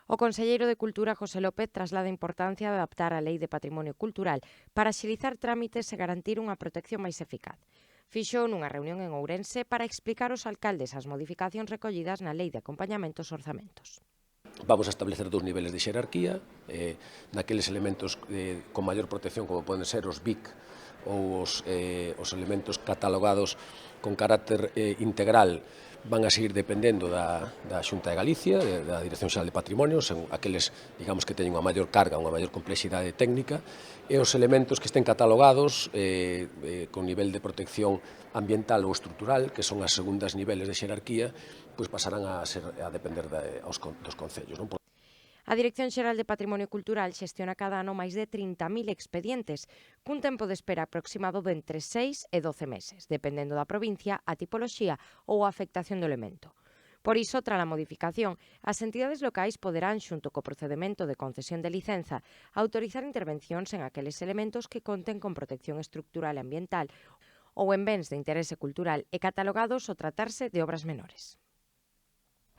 O conselleiro de Cultura, José López, traslada a importancia de adaptar a Lei de Patrimonio Cultural para axilizar trámites e garantir unha protección máis eficaz. Fixo nunha reunión en Ourense para explicar aos alcaldes as modificacións recollidas na Lei de Acompañamento aos Orzamentos. Vamos a establecer dous niveles de xerarquía, naqueles elementos con maior protección, como poden ser os BIC ou os elementos catalogados con carácter integral, van a seguir dependendo da Xunta de Galicia, da Dirección Xeral de Patrimonio, sen aqueles, digamos, que teñen unha maior carga, unha maior complexidade técnica, e os elementos que estén catalogados con nivel de protección ambiental ou estrutural, que son as segundas niveles de xerarquía, pois pasarán a depender dos concellos. Non? A Dirección Xeral de Patrimonio Cultural xestiona cada ano máis de 30.000 expedientes, cun tempo de espera aproximado de entre 6 e 12 meses, dependendo da provincia, a tipoloxía ou a afectación do elemento. Por iso, tras a modificación, as entidades locais poderán, xunto co procedemento de concesión de licenza, autorizar intervencións en aqueles elementos que conten con protección estructural e ambiental ou en bens de interese cultural e catalogados ao tratarse de obras menores.